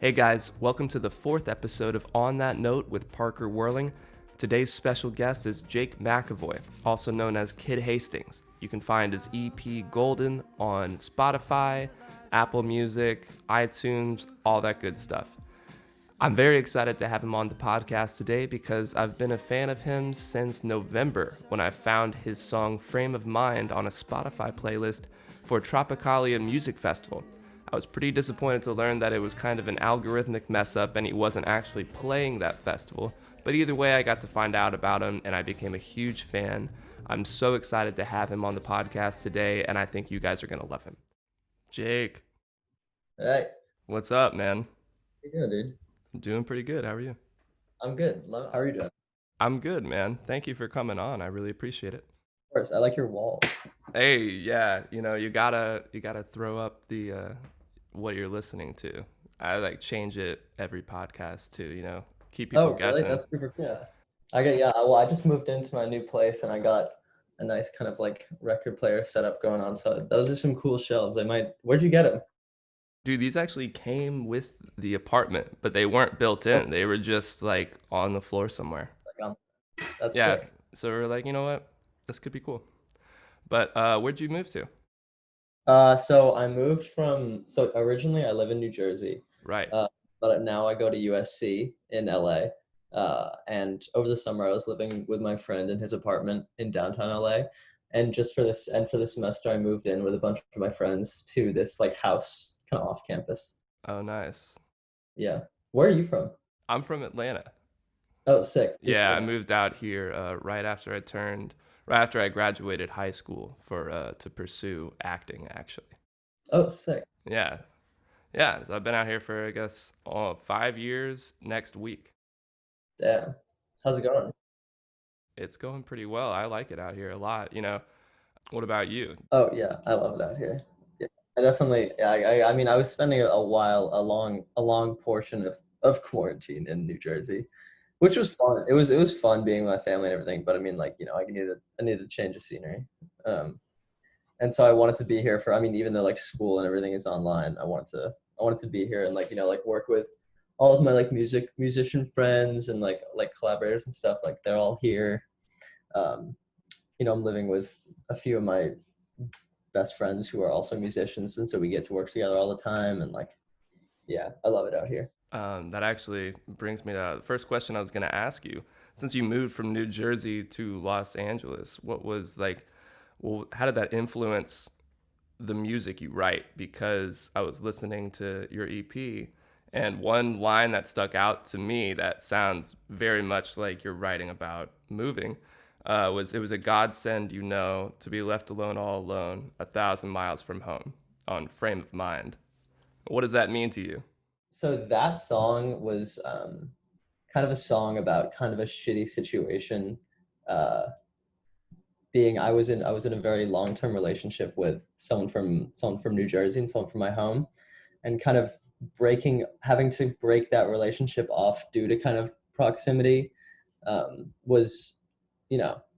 Hey guys, welcome to the 4th episode of On That Note with Parker Wierling. Today's special guest is Jake McEvoy, also known as Kid Hastings. You can find his EP Golden on Spotify, Apple Music, iTunes, all that good stuff. I'm very excited to have him on the podcast today because I've been a fan of him since November when I found his song Frame of Mind on a Spotify playlist for Tropicalia Music Festival. I was pretty disappointed to learn that it was kind of an algorithmic mess up and he wasn't actually playing that festival, but either way I got to find out about him and I became a huge fan. I'm so excited to have him on the podcast today and I think you guys are going to love him. Jake. Hey, What's up, man? how you doing, dude? I'm doing pretty good. How are you? I'm good. How are you doing? Of I'm good, man. Thank you for coming on. I really appreciate it. course, I like your wall. Hey, yeah, you gotta throw up the what you're listening to. I like change it every podcast too, keep people Oh, really? guessing. That's super cool. Yeah. Well, I just moved into my new place and I got a nice kind of like record player setup going on. So those are some cool shelves. Where'd you get them? Dude, these actually came with the apartment, but they weren't built Oh, in. They were just like on the floor somewhere. like, that's Yeah, sick. so we're like, you know what? This could be cool. But where'd you move to? So I moved so originally I live in New Jersey, Right. uh, but now I go to USC in LA. And over the summer I was living with my friend in his apartment in downtown LA. And for the semester I moved in with a bunch of my friends to this like house kind of off campus. Oh, nice. Yeah. Where are you from? I'm from Atlanta. Oh, sick. Yeah, I moved out here right after I graduated high school for to pursue acting. Actually, Oh, sick. yeah, yeah. So I've been out here for I guess 5 years next week. Damn. How's it going? It's going pretty well. I like it out here a lot. What about you? Oh yeah, I love it out here. Yeah, I definitely. Yeah, I mean, I was spending a long portion of quarantine in New Jersey, which was fun. It was fun being with my family and everything. But I mean, like I needed to change the scenery. Um, and so I wanted to be here for. I mean, even though like school and everything is online, I wanted to be here and like like work with all of my like musician friends and like collaborators and stuff. Like they're all here. Um, I'm living with a few of my best friends who are also musicians, and so we get to work together all the time. And like, yeah, I love it out here. That actually brings me to the first question I was going to ask you. Since you moved from New Jersey to Los Angeles, what was like? Well, how did that influence the music you write? Because I was listening to your EP, and one line that stuck out to me that sounds very much like you're writing about moving was it was a godsend, to be left alone all alone, 1,000 miles from home on Frame of Mind. What does that mean to you? So that song was kind of a song about kind of a shitty situation. Uh, being I was in a very long term relationship with someone from New Jersey and someone from my home, and kind of having to break that relationship off due to kind of proximity was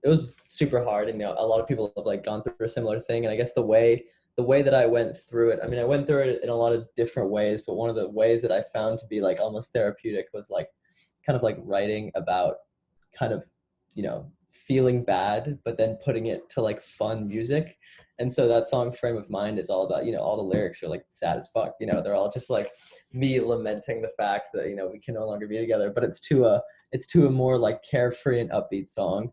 it was super hard. And a lot of people have like gone through a similar thing. And I guess the way that I went through it, I mean, I went through it in a lot of different ways, but one of the ways that I found to be like almost therapeutic was like kind of like writing about kind of feeling bad but then putting it to like fun music. And so that song Frame of Mind is all about, all the lyrics are like sad as fuck, they're all just like me lamenting the fact that we can no longer be together, but it's to a more like carefree and upbeat song.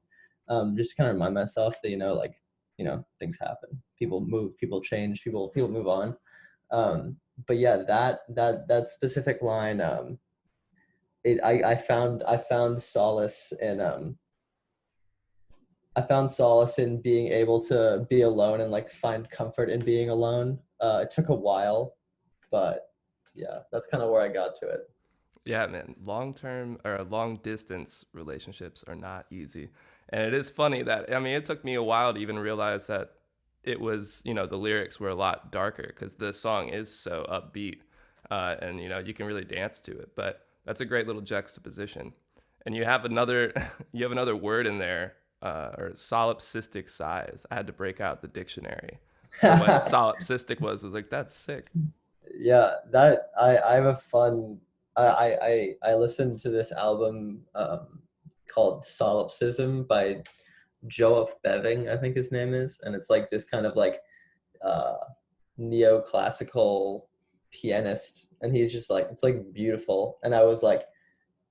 Just to kind of remind myself that like things happen, people move, people change, people move on. But yeah, that specific line, I found solace in I found solace in being able to be alone and like find comfort in being alone. It took a while, but yeah, that's kind of where I got to it. Yeah, man, long term or long distance relationships are not easy. And it is funny that, I mean, it took me a while to even realize that it was, the lyrics were a lot darker because the song is so upbeat and, you can really dance to it. But that's a great little juxtaposition. And you have another, you have another word in there, or solipsistic sighs. I had to break out the dictionary for what solipsistic was. I was like, that's sick. Yeah, that I have a fun I listened to this album called Solipsism by Joe Beving, I think his name is, and it's like this kind of like uh neoclassical pianist, and he's just like it's like beautiful. And I was like,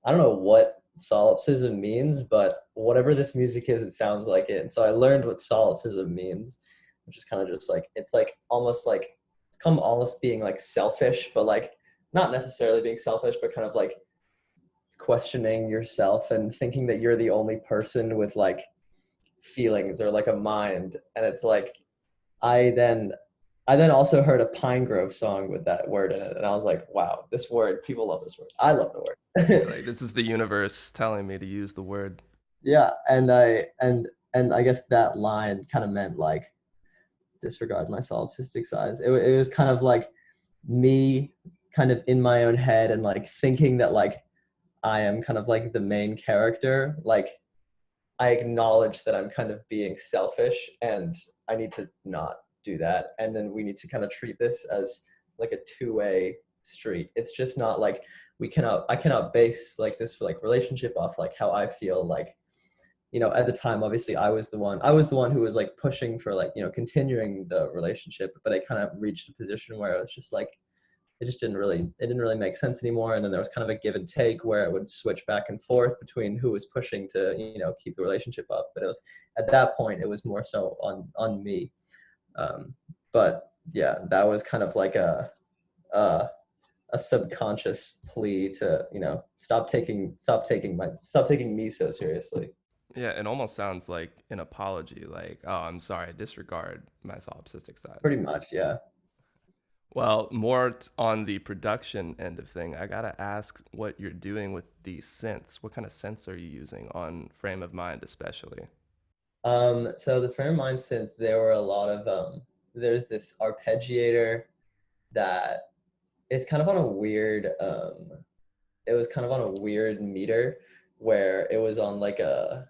I don't know what solipsism means, but whatever this music is, it sounds like it. And so I learned what solipsism means, which is kind of just like it's like almost like it's come almost being like selfish, but like not necessarily being selfish, but kind of like questioning yourself and thinking that you're the only person with like feelings or like a mind. And it's like I then I then also heard a Pine Grove song with that word in it, and I was like, wow, this word, people love this word. I love the You're word. like, this is the universe telling me to use the word. Yeah, and I guess that line kind of meant like disregard my solipsistic size. It was kind of like me kind of in my own head and like thinking that like I am kind of like the main character. Like I acknowledge that I'm kind of being selfish and I need to not do that. And then we need to kind of treat this as like a two-way street. It's just not like I cannot base like this like relationship off like how I feel like, at the time, obviously I was the one who was like pushing for like, continuing the relationship, but I kind of reached a position where it was just like it didn't really make sense anymore. And then there was kind of a give and take where it would switch back and forth between who was pushing to, keep the relationship up. But it was at that point it was more so on me. Um, but yeah, that was kind of like a a subconscious plea to, stop taking me so seriously. Yeah, it almost sounds like an apology, like, oh, I'm sorry, I disregard my solipsistic size. Pretty much, yeah. Well, more on the production end of thing, I gotta ask what you're doing with the synths. What kind of synths are you using on Frame of Mind, especially? So the frame of mind synth, there were a lot of there's this arpeggiator that it's kind of on a weird it was kind of on a weird meter where it was on like on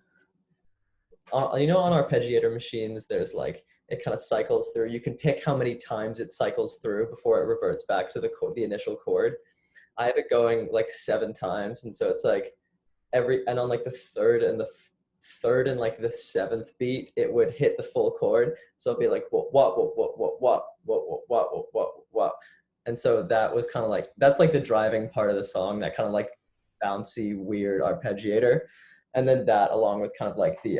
arpeggiator machines, there's like it kind of cycles through. You can pick how many times it cycles through before it reverts back to the initial chord. I have it going like 7 times, and so it's like and on like the third and like the seventh beat, it would hit the full chord. So it'd be like what. And so that was kind of like that's like the driving part of the song, that kind of like bouncy, weird arpeggiator. And then that along with kind of like the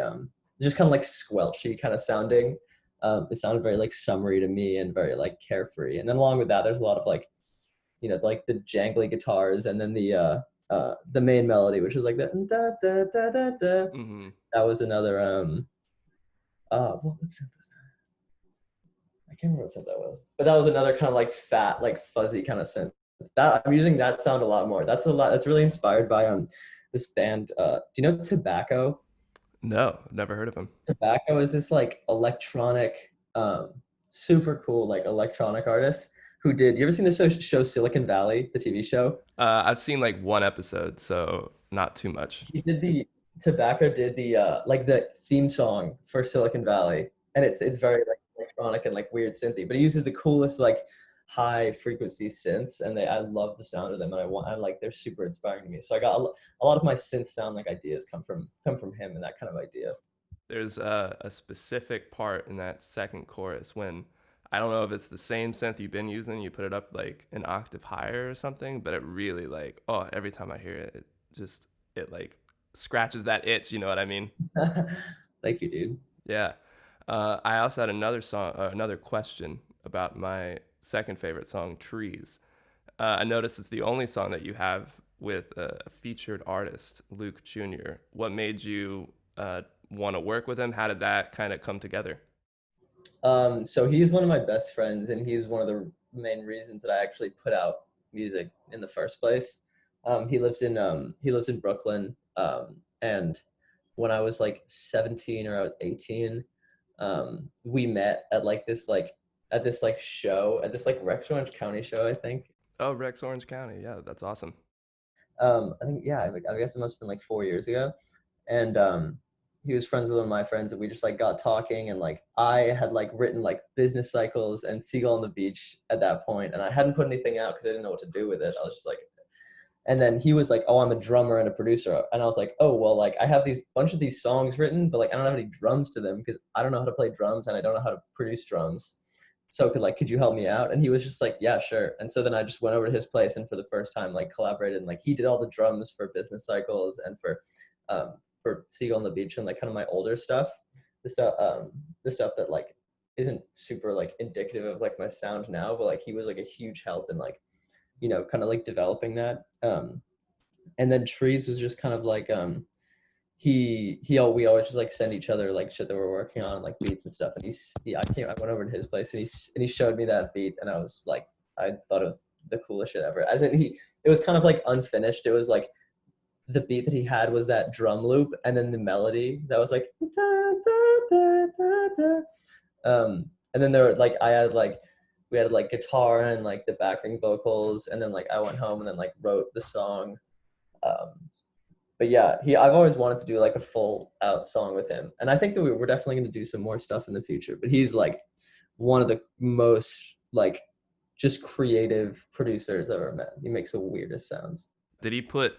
just kind of like squelchy kind of sounding. It sounded very like summery to me and very like carefree. And then along with that, there's a lot of like, like the jangly guitars, and then the main melody, which is like the da da da da da. Mm-hmm. That was another what synth was that? I can't remember what synth that was, but that was another kind of like fat, like fuzzy kind of synth. That I'm using that sound a lot more. That's a lot. That's really inspired by this band. Do you know Tobacco? No, never heard of him. Tobacco is this like electronic, super cool like electronic artist who did. You ever seen the show Silicon Valley, the TV show? I've seen like one episode, so not too much. He did the Tobacco did the like the theme song for Silicon Valley, and it's very like electronic and like weird synthy, but he uses the coolest like high frequency synths, and I love the sound of them, and I like they're super inspiring to me. So I got a lot of my synth sound like ideas come from him and that kind of idea. There's a specific part in that second chorus when I don't know if it's the same synth you've been using, you put it up like an octave higher or something, but it really like, oh, every time I hear it, it like scratches that itch, you know what I mean? Thank you, dude. Yeah. I also had another question about my second favorite song, Trees. I noticed it's the only song that you have with a featured artist, Luke Jr. What made you want to work with him? How did that kind of come together? So he's one of my best friends, and he's one of the main reasons that I actually put out music in the first place. He lives in Brooklyn, and when I was like 17 or 18, we met at like this like show at this like Rex Orange County show, I think. Oh, Rex Orange County. Yeah, that's awesome. I think yeah, I guess it must have been like 4 years ago, and he was friends with one of my friends, and we just like got talking, and like I had like written like business cycles and Seagull on the Beach at that point, and I hadn't put anything out because I didn't know what to do with it. I was just like, and then he was like, "Oh, I'm a drummer and a producer," and I was like, "Oh, well, like I have these bunch of these songs written, but like I don't have any drums to them because I don't know how to play drums and I don't know how to produce drums. So could you help me out?" And he was just like, "Yeah, sure." And so then I just went over to his place and for the first time like collaborated, and like he did all the drums for business cycles and for Seagull on the Beach and like kind of my older stuff, the stuff the stuff that like isn't super like indicative of like my sound now, but like he was like a huge help in like kind of like developing that. And then Trees was just kind of like we always just like send each other like shit that we're working on, like beats and stuff. And I went over to his place and he showed me that beat, and I was like, I thought it was the coolest shit ever. As in it was kind of like unfinished. It was like the beat that he had was that drum loop, and then the melody that was like da, da, da, da, da. And then there were like we had like guitar and like the backing vocals, and then like I went home and then like wrote the song. Um, but yeah, I've always wanted to do like a full out song with him, and I think that we're definitely going to do some more stuff in the future. But he's like one of the most like just creative producers I've ever met. He makes the weirdest sounds. Did he put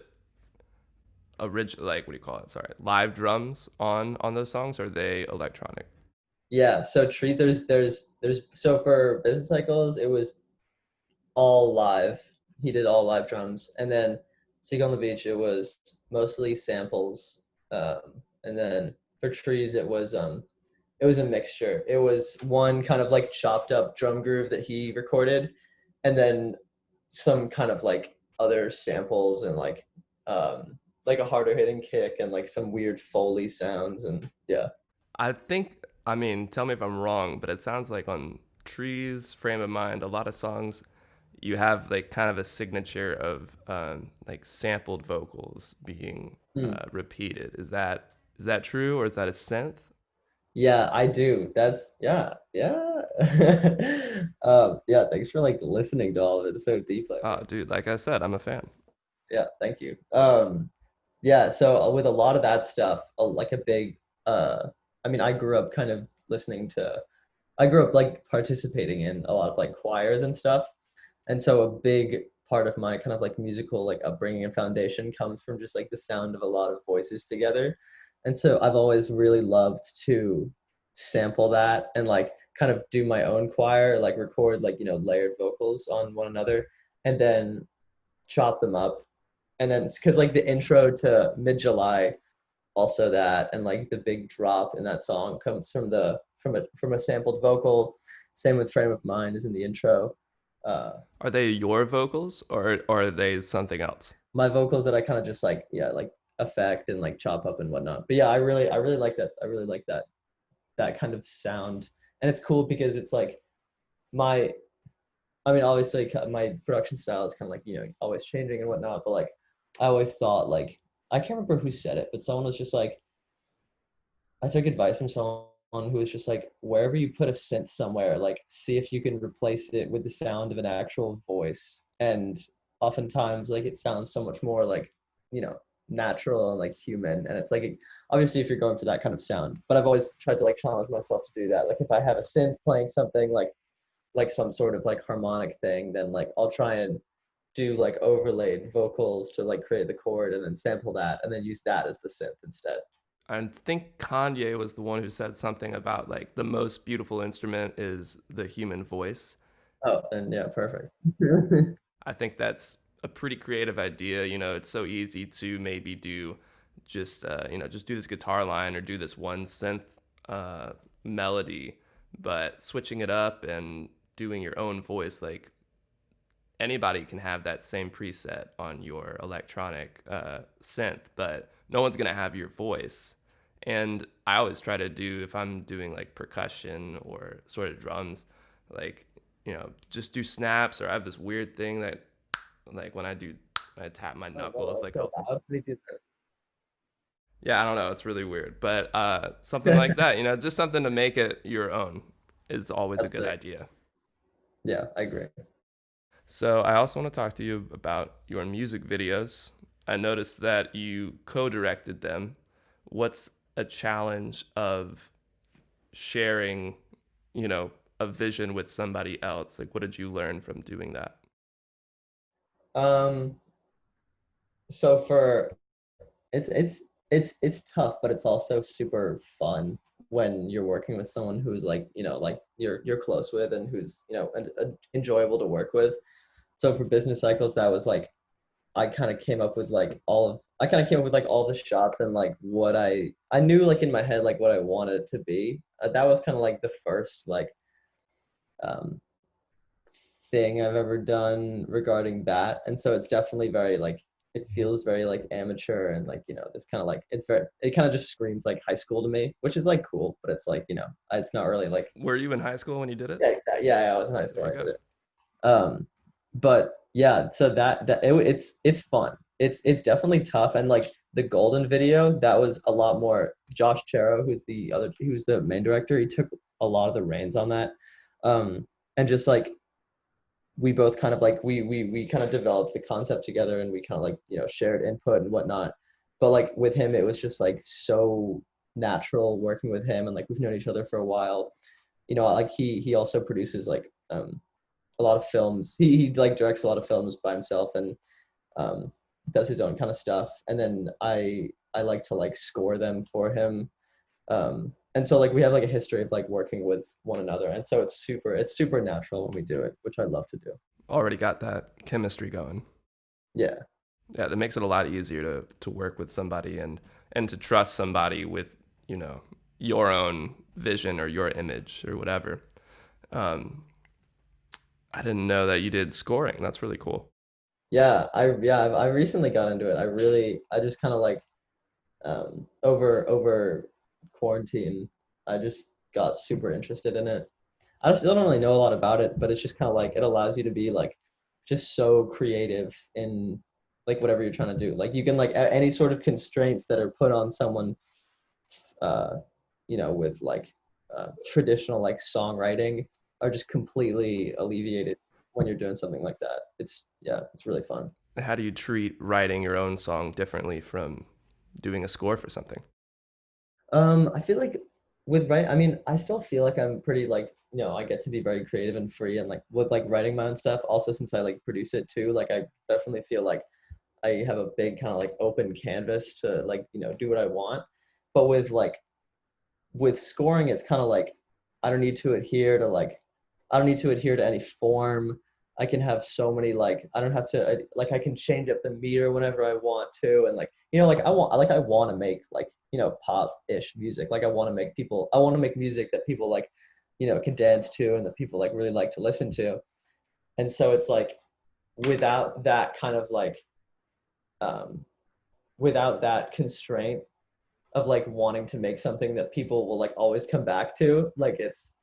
original, like, what do you call it? Sorry, live drums on those songs? Or are they electronic? Yeah, so there's so for business cycles it was all live. He did all live drums, and then Seagull on the Beach it was mostly samples. And then for Trees it was a mixture. It was one kind of like chopped up drum groove that he recorded, and then some kind of like other samples and like a harder hitting kick and like some weird Foley sounds, and yeah. I think, I mean, tell me if I'm wrong, but it sounds like on Trees, Frame of Mind, a lot of songs, you have like kind of a signature of like sampled vocals being Hmm. repeated. Is that true, or is that a synth? Yeah, I do. That's yeah, yeah. Yeah, thanks for like listening to all of it so deeply. Oh, dude, like I said, I'm a fan. Yeah, thank you. Yeah, so with a lot of that stuff, like a big I mean, I grew up like participating in a lot of like choirs and stuff. And so a big part of my kind of like musical like upbringing and foundation comes from just like the sound of a lot of voices together. And so I've always really loved to sample that and like kind of do my own choir, like record like, layered vocals on one another and then chop them up. And then because like the intro to Mid July, also that, and like the big drop in that song comes from a sampled vocal. Same with Frame of Mind is in the intro. Are they your vocals, or are they something else? My vocals that I kind of just like yeah like affect and like chop up and whatnot. But yeah, I really like that. I really like that kind of sound, and it's cool because it's like my I mean obviously my production style is kind of like always changing and whatnot. But like I always thought like I can't remember who said it, but someone was just like I took advice from someone who was just like, wherever you put a synth somewhere, like see if you can replace it with the sound of an actual voice. And oftentimes, like it sounds so much more like, you know, natural and like human. And it's like, obviously, if you're going for that kind of sound, but I've always tried to like challenge myself to do that. Like if I have a synth playing something like some sort of like harmonic thing, then like I'll try and do like overlaid vocals to like create the chord and then sample that and then use that as the synth instead. I think Kanye was the one who said something about like the most beautiful instrument is the human voice. Oh, and yeah, perfect. I think that's a pretty creative idea. It's so easy to maybe do just do this guitar line or do this one synth melody, but switching it up and doing your own voice, like anybody can have that same preset on your electronic synth, but no one's gonna have your voice. And I always try to do, if I'm doing like percussion or sort of drums, like just do snaps. Or I have this weird thing that like when I tap my Oh, knuckles, like so I'll, loud. They do that. yeah, I don't know, it's really weird, but something like that, just something to make it your own is always a That's good it. idea. Yeah, I agree. So I also want to talk to you about your music videos. I noticed that you co-directed them. What's a challenge of sharing, you know, a vision with somebody else? Like, what did you learn from doing that? Um, so for it's tough, but it's also super fun when you're working with someone who's like, like you're close with and who's, enjoyable to work with. So for business cycles, that was like I kind of came up with like all the shots and like what I knew like in my head like what I wanted it to be. That was kind of like the first like um thing I've ever done regarding that. And so it's definitely very like it feels very like amateur and like, this kind of like it kind of just screams like high school to me, which is like cool, but it's like, it's not really like Were you in high school when you did it? yeah, exactly. Yeah, I was in high school Very when I did good. it. But yeah, so it's fun. It's definitely tough and like the Golden video, that was a lot more Josh Chero, who's the main director, he took a lot of the reins on that. And just like we both kind of like we kind of developed the concept together and we kind of like shared input and whatnot, but like with him it was just like so natural working with him, and like we've known each other for a while. Like he also produces like a lot of films. He like directs a lot of films by himself and um does his own kind of stuff, and then I like to like score them for him. And so like we have like a history of like working with one another, and so it's super natural when we do it, which I love to do. Already got that chemistry going. Yeah. Yeah, that makes it a lot easier to work with somebody and to trust somebody with, you know, your own vision or your image or whatever. Um, I didn't know that you did scoring. That's really cool. I recently got into it. I just kind of like over quarantine, I just got super interested in it. I still don't really know a lot about it, but it's just kind of like it allows you to be like just so creative in like whatever you're trying to do. Like you can like any sort of constraints that are put on someone, uh, with like traditional like songwriting are just completely alleviated when you're doing something like that. It's really fun. How do you treat writing your own song differently from doing a score for something? I feel like with I mean, I still feel like I'm pretty like, I get to be very creative and free and like with like writing my own stuff. Also, since I like produce it too, like I definitely feel like I have a big kind of like open canvas to like, do what I want. But with scoring, it's kind of like I don't need to adhere to like I don't need to adhere to any form. I can have so many like I don't have to like I can change up the meter whenever I want to, and like like I want to make like pop-ish music. Like I want to make music that people like can dance to and that people like really like to listen to. And so it's like without that kind of like um without that constraint of like wanting to make something that people will like always come back to, like it's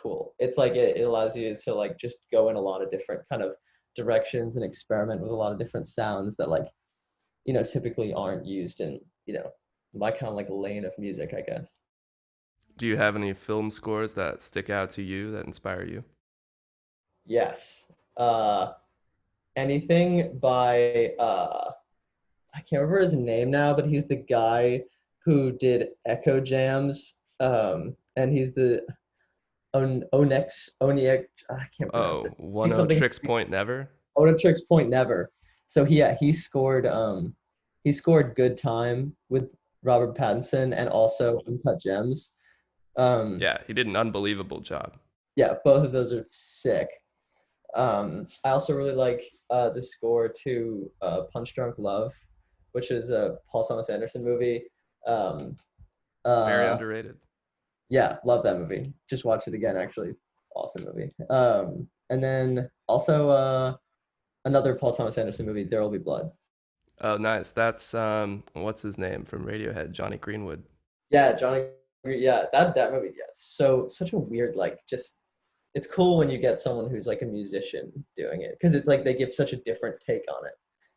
cool. It's like it allows you to like just go in a lot of different kind of directions and experiment with a lot of different sounds that like typically aren't used in my kind of like lane of music, I guess. Do you have any film scores that stick out to you that inspire you? Yes. Anything by I can't remember his name now, but he's the guy who did Echo Jams. And he's the Onyx. I can't pronounce Oh, it. one He's o something tricks point never. Onatrix Point Never. So he scored Good Time with Robert Pattinson and also Uncut Gems. Um, Yeah, he did an unbelievable job. yeah, both of those are sick. I also really like the score to Punch Drunk Love, which is a Paul Thomas Anderson movie. Um, Very uh, underrated. yeah, love that movie. Just watched it again, actually. Awesome movie. And then also another Paul Thomas Anderson movie, There Will Be Blood. Oh, nice. That's what's his name from Radiohead, Johnny Greenwood. Yeah, Johnny. Yeah, that movie. Yeah, so such a weird like just. It's cool when you get someone who's like a musician doing it because it's like they give such a different take on it.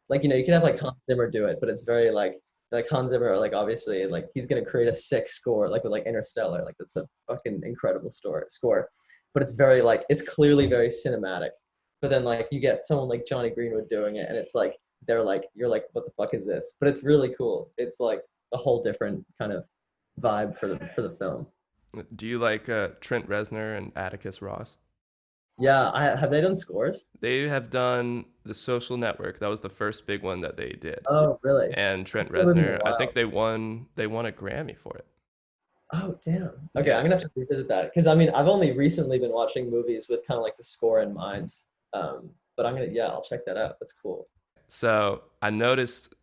Like you can have like Hans Zimmer do it, but it's very like Hans Zimmer like obviously like he's gonna create a sick score like with like Interstellar, like that's a fucking incredible score, but it's very like it's clearly very cinematic. But then like you get someone like Johnny Greenwood doing it, and it's like they're like you're like what the fuck is this? But it's really cool. It's like a whole different kind of vibe for the film. Do you like Trent Reznor and Atticus Ross? Yeah, I have they done scores? They have done The Social Network. That was the first big one that they did. Oh, really? And I Trent haven't heard them in a Reznor, I think while. they won a Grammy for it. Oh, damn. Okay, I'm Yeah. gonna have to revisit that because I mean I've only recently been watching movies with kind of like the score in mind. But I'm gonna yeah, I'll check that out. That's cool. So I noticed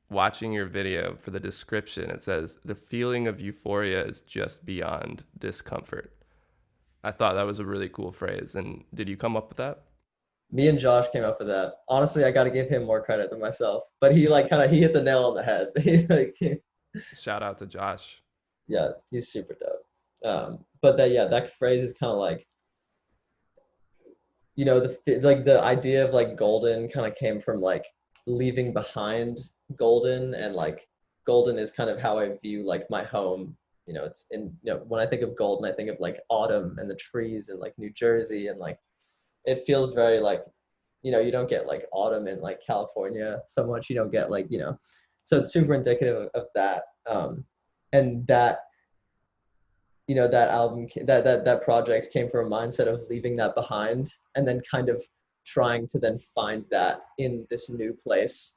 watching your video for the description, it says the feeling of euphoria is just beyond discomfort. I thought that was a really cool phrase. And did you come up with that? Me and Josh came up with that. Honestly, I got to give him more credit than myself. But he like kind of he hit the nail on the head. Shout out to Josh. Yeah, he's super dope. But that yeah, that phrase is kind of like like the idea of like golden kind of came from like leaving behind golden and like golden is kind of how I view like my home. It's in when I think of golden, I think of like autumn and the trees and like New Jersey and like it feels very like you don't get like autumn in like California so much. You don't get like so it's super indicative of that. And that that album that project came from a mindset of leaving that behind and then kind of trying to then find that in this new place.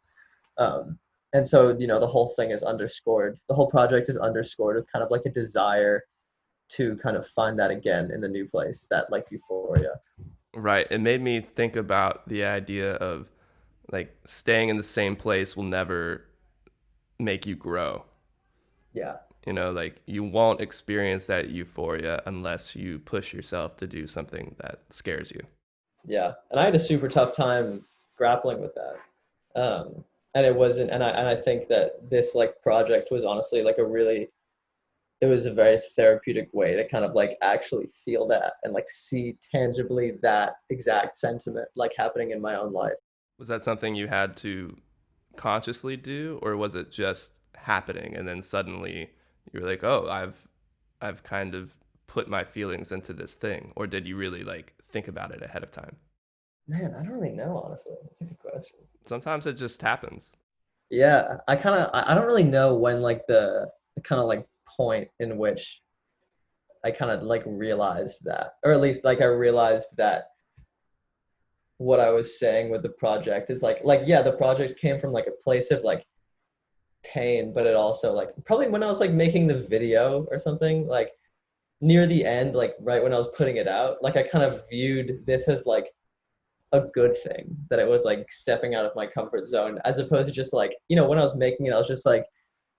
And so the whole thing is underscored, the whole project is underscored with kind of like a desire to kind of find that again in the new place, that like euphoria. Right. It made me think about the idea of like staying in the same place will never make you grow. Yeah. Like you won't experience that euphoria unless you push yourself to do something that scares you. Yeah, and I had a super tough time grappling with that. And it wasn't, and I think that this like project was honestly like it was a very therapeutic way to kind of like actually feel that and like see tangibly that exact sentiment like happening in my own life. Was that something you had to consciously do, or was it just happening and then suddenly you were like, "Oh, I've kind of put my feelings into this thing," or did you really like think about it ahead of time? Man, I don't really know, honestly. That's a good question. Sometimes it just happens. Yeah, I don't really know when like the kind of like point in which I kind of like realized that, or at least like I realized that what I was saying with the project is like yeah, the project came from like a place of like pain, but it also like probably when I was like making the video or something, like near the end, like right when I was putting it out, like I kind of viewed this as like a good thing, that it was like stepping out of my comfort zone as opposed to just like, when I was making it, I was just like,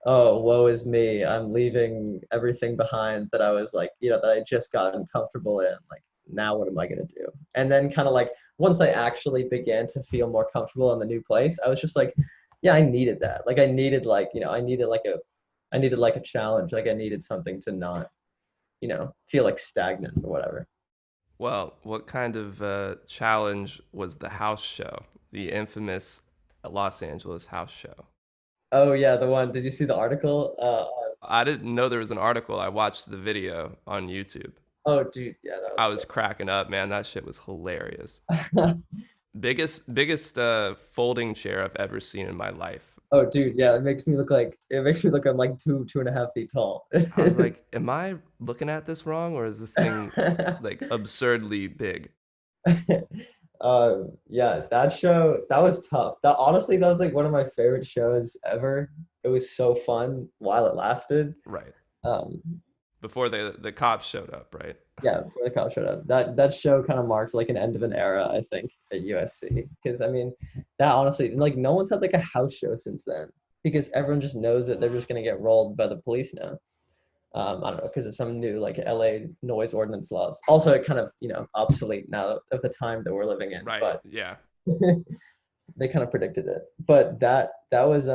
oh, woe is me. I'm leaving everything behind that I was like, that I just gotten comfortable in. Like, now what am I going to do? And then kind of like once I actually began to feel more comfortable in the new place, I was just like, yeah, I needed that. Like, I needed like, I needed like a challenge. Like, I needed something to not, feel like stagnant or whatever. Well, what kind of challenge was the house show, the infamous Los Angeles house show? Oh, yeah, the one. Did you see the article? I didn't know there was an article. I watched the video on YouTube. Oh, dude, yeah, that I was so. was cracking up, man. That shit was hilarious. Biggest folding chair I've ever seen in my life. Oh, dude, yeah, it makes me look I'm like 2.5 feet tall. I was like, am I looking at this wrong, or is this thing like absurdly big? Yeah, that show that was tough. That honestly, that was like one of my favorite shows ever. It was so fun while it lasted. Right. Um, Before the cops showed up, right? yeah, before the college showed up, that show kind of marked like an end of an era, I think, at USC. Because I mean, that honestly, like no one's had like a house show since then. Because everyone just knows that they're just gonna get rolled by the police now. I don't know, because of some new like LA noise ordinance laws. Also, it kind of obsolete now of the time that we're living in, Right. but Yeah. they kind of predicted it. But that was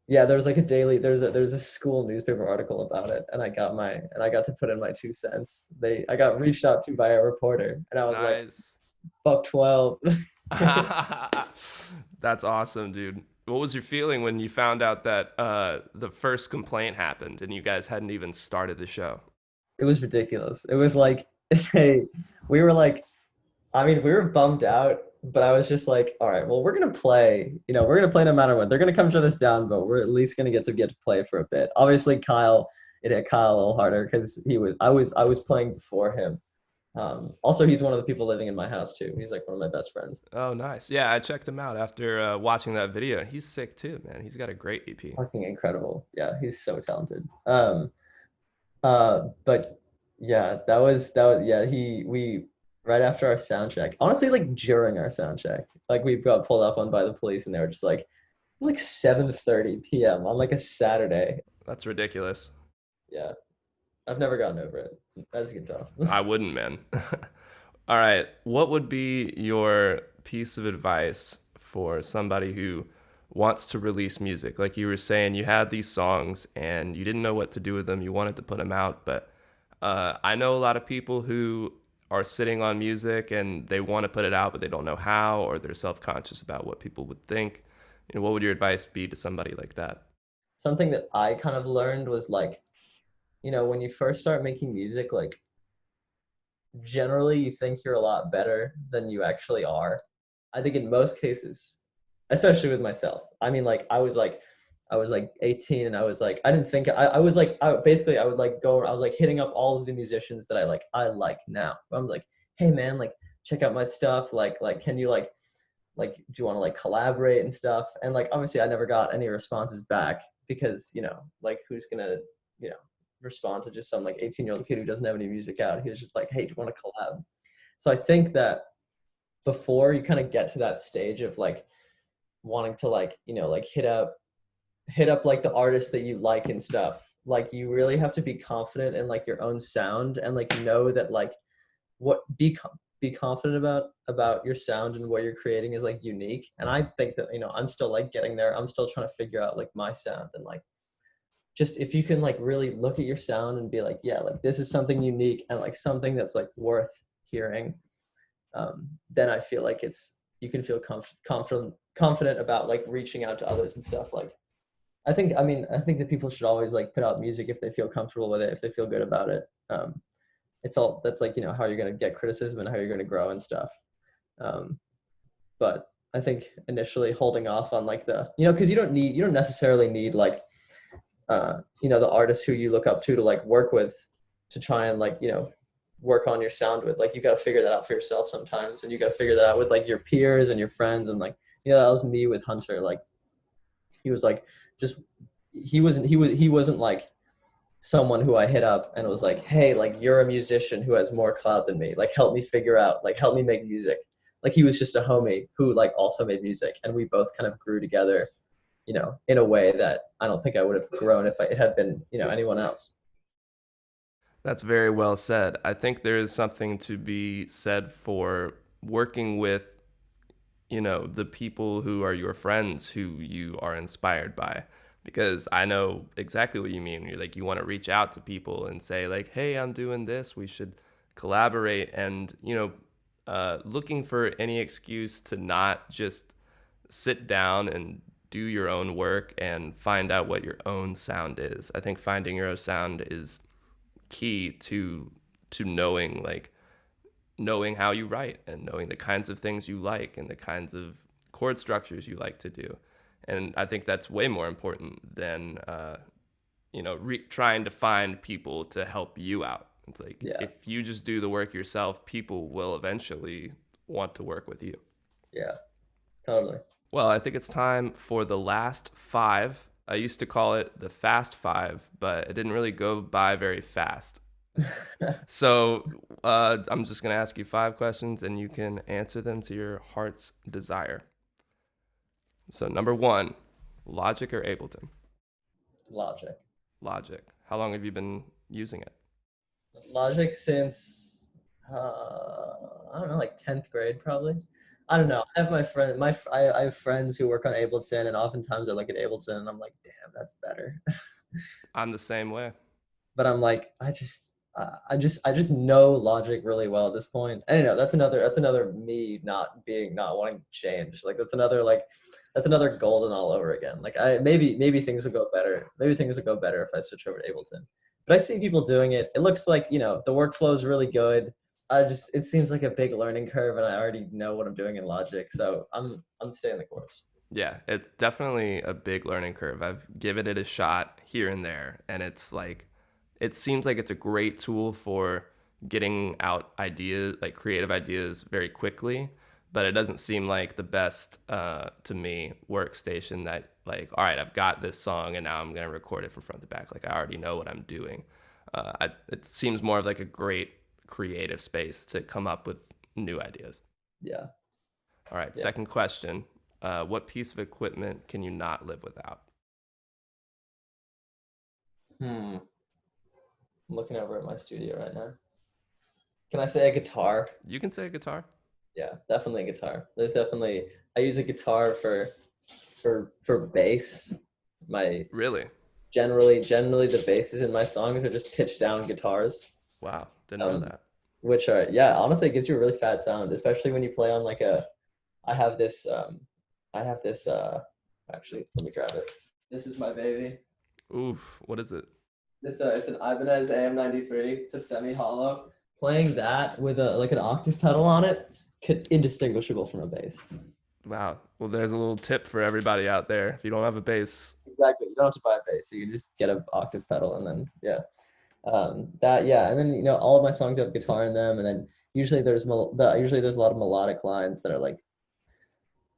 yeah, there was like a daily there's a school newspaper article about it, and I got to put in my 2 cents. I got reached out to by a reporter, and I was like, Nice. buck 12. That's awesome, dude. What was your feeling when you found out that the first complaint happened and you guys hadn't even started the show? It was ridiculous. It was like hey, we were like, I mean, we were bummed out, but I was just like, all right, well, we're gonna play. We're gonna play no matter what. They're gonna come shut us down, but we're at least gonna get to play for a bit. Obviously, it hit Kyle a little harder because I was playing before him. Also, he's one of the people living in my house too. He's like one of my best friends. Oh, nice. Yeah, I checked him out after watching that video. He's sick too, man. He's got a great EP. Fucking incredible. Yeah, he's so talented. But yeah, that was yeah, he we right after our sound check. Honestly, like during our sound check, like we got pulled up on by the police and they were just like it was like 7:30 p.m. on like a Saturday. That's ridiculous. Yeah, I've never gotten over it, as you can tell. I wouldn't, man. All right. What would be your piece of advice for somebody who wants to release music? Like you were saying, you had these songs and you didn't know what to do with them. You wanted to put them out, but I know a lot of people who are sitting on music and they want to put it out, but they don't know how, or they're self-conscious about what people would think. What would your advice be to somebody like that? Something that I kind of learned was like, when you first start making music, like generally you think you're a lot better than you actually are. I think in most cases, especially with myself. I mean, like I was like 18 and I was like I didn't think I was like basically I would like go I was like hitting up all of the musicians that I like now. I'm like, hey man, like check out my stuff. Like can you like do you want to like collaborate and stuff? And like obviously I never got any responses back because like who's gonna you know respond to just some like 18-year-old kid who doesn't have any music out. He was just like, hey, do you want to collab? So I think that before you kind of get to that stage of like wanting to like like hit up like the artists that you like and stuff, like you really have to be confident in like your own sound and like know that like what be confident about your sound and what you're creating is like unique. And I think that I'm still like getting there. I'm still trying to figure out like my sound. And like just if you can like really look at your sound and be like, yeah, like this is something unique and like something that's like worth hearing, then I feel like you can feel confident about like reaching out to others and stuff. Like I think that people should always like put out music if they feel comfortable with it, if they feel good about it. It's all that's like how you're going to get criticism and how you're going to grow and stuff. um, but I think initially holding off on like the because you don't necessarily need like the artists who you look up to like work with to try and like work on your sound with. Like you got to figure that out for yourself sometimes, and you got to figure that out with like your peers and your friends. And like that was me with Hunter. Like he was like just he wasn't like someone who I hit up and was like, hey, like you're a musician who has more clout than me, like help me figure out, like help me make music. Like he was just a homie who like also made music, and we both kind of grew together in a way that I don't think I would have grown if it had been anyone else. That's very well said. I think there is something to be said for working with, the people who are your friends who you are inspired by. Because I know exactly what you mean. You're like, you want to reach out to people and say, like, hey, I'm doing this. We should collaborate. And, looking for any excuse to not just sit down and do your own work and find out what your own sound is. I think finding your own sound is key to knowing how you write and knowing the kinds of things you like and the kinds of chord structures you like to do. And I think that's way more important than trying to find people to help you out. It's like Yeah, if you just do the work yourself, people will eventually want to work with you. yeah, totally. Well, I think it's time for the last five. I used to call it the fast five, but it didn't really go by very fast. So I'm just going to ask you five questions and you can answer them to your heart's desire. So, number one, Logic or Ableton? Logic. Logic. How long have you been using it? Logic since I don't know, like 10th grade probably. I don't know. I have my friend, I have friends who work on Ableton, and oftentimes I look at Ableton and I'm like, damn, that's better. I'm the same way. But I'm like, I just know Logic really well at this point. And that's another me not wanting to change. Like that's another golden all over again. Like maybe things will go better. Maybe things will go better if I switch over to Ableton. But I see people doing it. It looks like the workflow is really good. it seems like a big learning curve, and I already know what I'm doing in Logic, so I'm staying the course. Yeah, it's definitely a big learning curve. I've given it a shot here and there, and it's like, it seems like it's a great tool for getting out ideas, like creative ideas, very quickly. But it doesn't seem like the best, to me, workstation that, like, all right, I've got this song and now I'm gonna record it from front to back. Like, I already know what I'm doing. It seems more of like a great creative space to come up with new ideas. Yeah, All right, yeah. second question. What piece of equipment can you not live without? Hmm. I'm looking over at my studio right now. Can I say a guitar? You can say a guitar. Yeah, definitely a guitar. There's definitely I use a guitar for bass. My Really? generally the basses in my songs are just pitched down guitars. Wow, didn't know Um, that. which are yeah, honestly it gives you a really fat sound, especially when you play on like a I have this I have this actually let me grab it. This is my baby. Oof, what is it? This it's an Ibanez AM93. It's a semi-hollow. Playing that with a like an octave pedal on it, indistinguishable from a bass. Wow. Well, there's a little tip for everybody out there. If you don't have a bass, Exactly. You don't have to buy a bass. You can just get an octave pedal and then yeah. That yeah, and then all of my songs have guitar in them, and then usually there's a lot of melodic lines that are like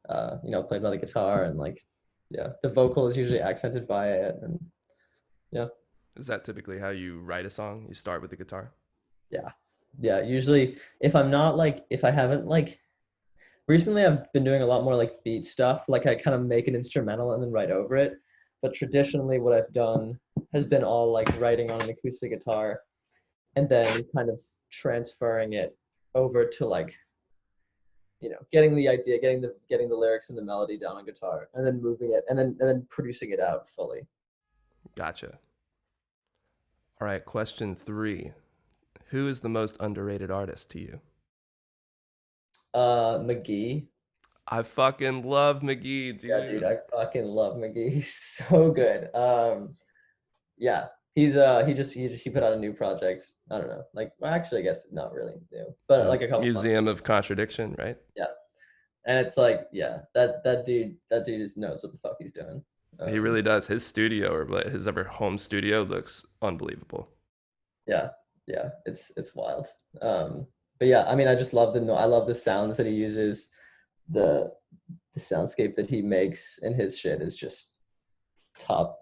played by the guitar, and like yeah, the vocal is usually accented by it, and yeah. is that typically how you write a song? You start with the guitar? Yeah. Yeah. Usually if I haven't like recently I've been doing a lot more like beat stuff. Like I kind of make an instrumental and then write over it. But traditionally what I've done has been all like writing on an acoustic guitar and then kind of transferring it over to like, getting the idea, getting the lyrics and the melody down on guitar and then moving it and then producing it out fully. Gotcha. All right, question 3. Who is the most underrated artist to you? McGee. I fucking love McGee, Yeah, dude, dude. I fucking love McGee. He's so good. Yeah, he put out a new project. I don't know, like well, actually, I guess not really new, but like a couple months Museum ago. of Contradiction, right? Yeah, and it's like yeah, that dude just knows what the fuck he's doing. He Um, really does. His studio or his ever home studio looks unbelievable. yeah, yeah, it's wild. But yeah, I mean, I just love I love the sounds that he uses. The the soundscape that he makes in his shit is just top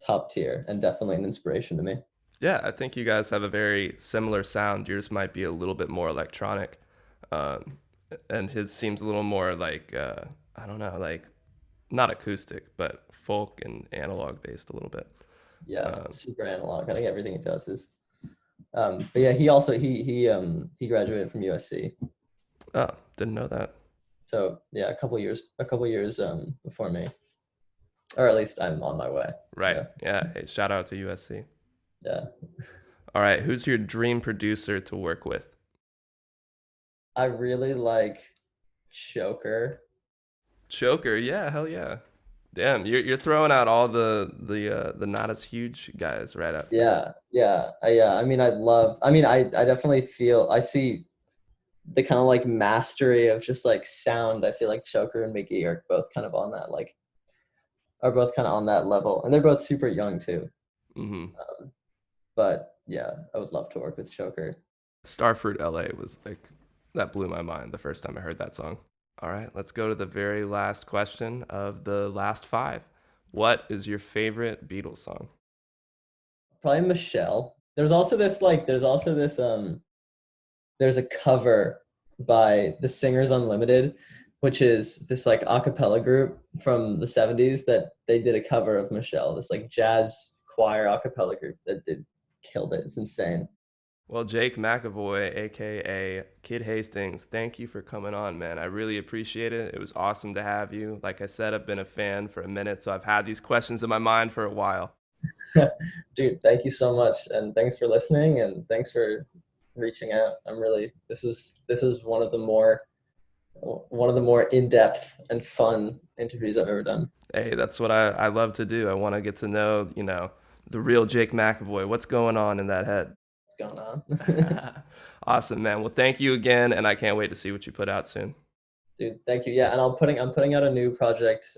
top tier and definitely an inspiration to me. Yeah, I think you guys have a very similar sound. Yours might be a little bit more electronic, um, and his seems a little more like, I don't know, like not acoustic, but folk and analog based a little bit. Yeah, Um, super analog. I think everything he does is. But yeah, he also he graduated from USC. oh, didn't know that. So yeah, a couple years before me, or at least I'm on my way. Right. Yeah, Yeah. Hey, shout out to USC. yeah. All right. Who's your dream producer to work with? I really like Choker. Choker. Yeah. Hell yeah. Damn, you're throwing out all the not as huge guys right up. Yeah, yeah, yeah. I mean, I definitely feel. I see the kind of like mastery of just like sound. I feel like Choker and McGee are both kind of on that level, and they're both super young too. Hmm. But yeah, I would love to work with Choker. Starfruit LA was like, that blew my mind the first time I heard that song. All right, let's go to the very last question of the last 5. What is your favorite Beatles song? Probably Michelle. There's a cover by the Singers Unlimited, which is this like a cappella group from the 70s that they did a cover of Michelle, this like jazz choir a cappella group that did killed it. It's insane. Well, Jake McEvoy, aka Kid Hastings, thank you for coming on, man. I really appreciate it. It was awesome to have you. Like I said, I've been a fan for a minute, so I've had these questions in my mind for a while. Dude, thank you so much and thanks for listening and thanks for reaching out. This is one of the more in-depth and fun interviews I've ever done. Hey, that's what I love to do. I want to get to know, the real Jake McEvoy. What's going on in that head? what's going on. Awesome, man. Well, thank you again, and I can't wait to see what you put out soon. Dude, thank you. Yeah, and I'm putting out a new project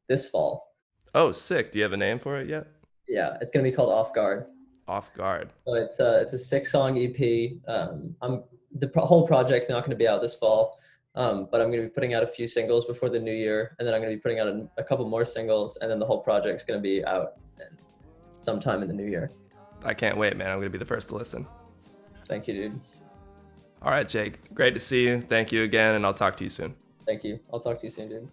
this fall. Oh, sick. Do you have a name for it yet? Yeah, it's gonna be called Off Guard. Off Guard. So it's a 6 song EP. Whole project's not going to be out this fall, but I'm going to be putting out a few singles before the new year, and then I'm going to be putting out a couple more singles, and then the whole project's going to be out sometime in the new year. I can't wait, man. I'm going to be the first to listen. Thank you, dude. All right, Jake. Great to see you. Thank you again, and I'll talk to you soon. Thank you. I'll talk to you soon, dude.